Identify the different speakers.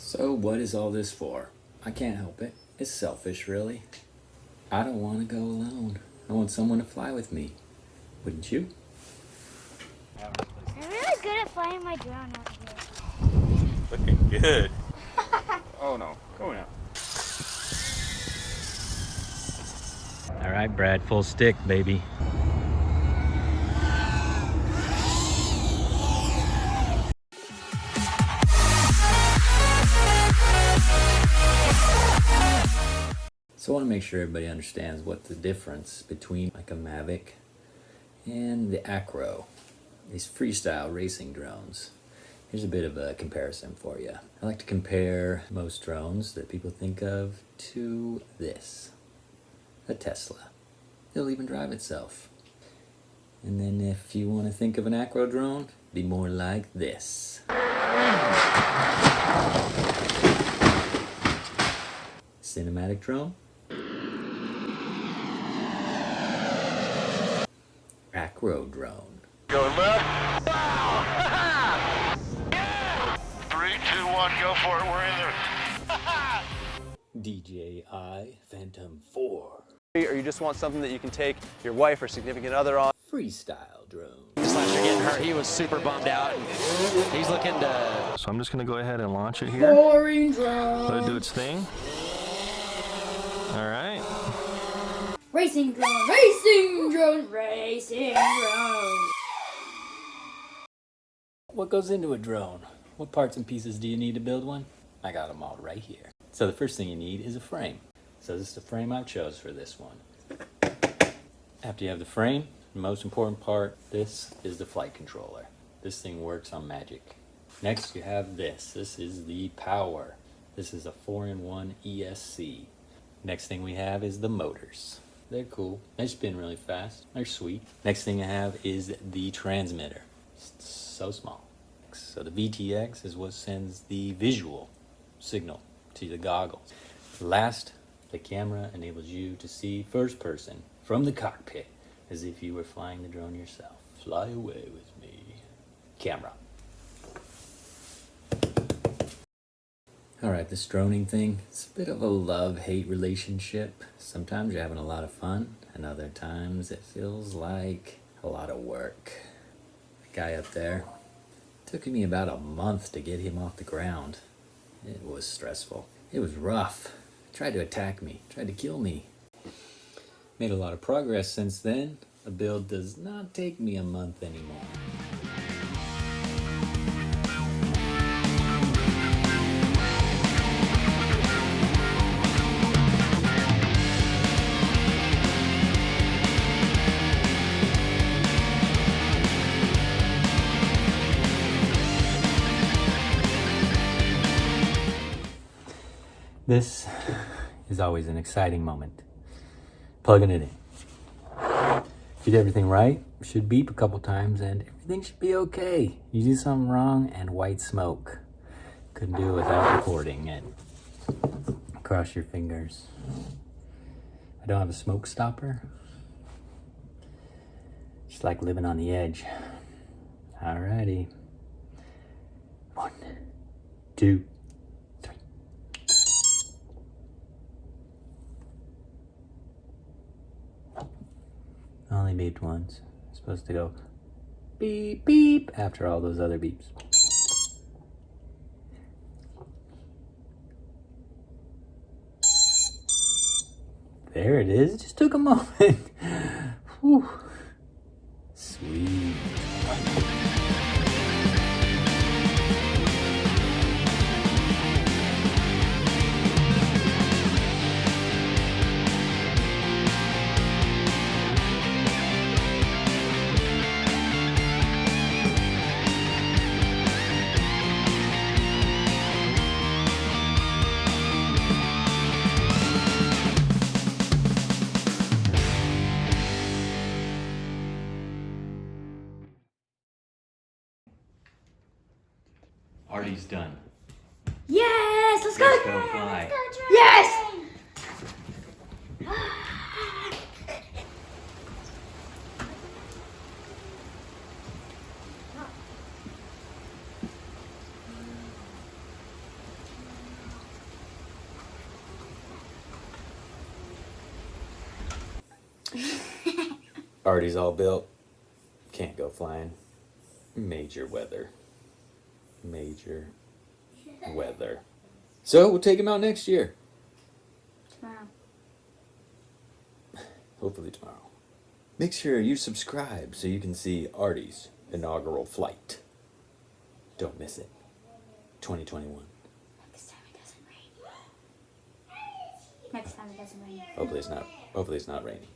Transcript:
Speaker 1: So what is all this for? I can't help it. It's selfish, really. I don't want to go alone. I want someone to fly with me. Wouldn't you?
Speaker 2: I'm really good at flying my drone out here.
Speaker 1: Looking good. Oh no, go now. All right, Brad, full stick, baby. So I want to make sure everybody understands what the difference between like a Mavic and the Acro, these freestyle racing drones. Here's a bit of a comparison for you. I like to compare most drones that people think of to this, a Tesla. It'll even drive itself. And then if you want to think of an Acro drone, it'd be more like this. Cinematic drone. Acro drone.
Speaker 3: Go left. Wow! 3, 2, 1, go for it. We're in there.
Speaker 1: DJI Phantom 4.
Speaker 4: Or you just want something that you can take your wife or significant other on.
Speaker 1: Freestyle drone.
Speaker 5: This last year getting hurt, he was super bummed out. He's looking to...
Speaker 6: So I'm just gonna go ahead and launch it here.
Speaker 1: Boring drone.
Speaker 6: Let it do its thing. All right.
Speaker 2: Racing drone, racing drone, racing drone.
Speaker 1: What goes into a drone? What parts and pieces do you need to build one? I got them all right here. So the first thing you need is a frame. So this is the frame I chose for this one. After you have the frame, the most important part, this is the flight controller. This thing works on magic. Next you have this. This is the power. This is a 4-in-1 ESC. Next thing we have is the motors. They're cool. They spin really fast. They're sweet. Next thing I have is the transmitter. It's so small. So the VTX is what sends the visual signal to the goggles. Last, the camera enables you to see first person from the cockpit as if you were flying the drone yourself. Fly away with me. Camera. Alright, this droning thing, it's a bit of a love-hate relationship. Sometimes you're having a lot of fun, and other times it feels like a lot of work. The guy up there, it took me about a month to get him off the ground. It was stressful. It was rough. He tried to attack me, tried to kill me. Made a lot of progress since then. The build does not take me a month anymore. This is always an exciting moment. Plugging it in. If you did everything right, it should beep a couple times and everything should be okay. You do something wrong and white smoke. Couldn't do it without recording it. Cross your fingers. I don't have a smoke stopper. Just like living on the edge. Alrighty. 1, 2, 3. Only beeped once. It's supposed to go beep, beep after all those other beeps. There it is. It just took a moment. Whew. Sweet. Artie's done.
Speaker 2: Yes, let's go.
Speaker 1: Let's go fly.
Speaker 2: Yes.
Speaker 1: Artie's all built. Can't go flying. Major weather. Major weather. So we'll take him out next year.
Speaker 2: Tomorrow.
Speaker 1: Hopefully tomorrow. Make sure you subscribe so you can see Artie's inaugural flight. Don't miss it. 2021.
Speaker 2: Next time it doesn't rain. Next time it doesn't rain.
Speaker 1: Hopefully it's not raining.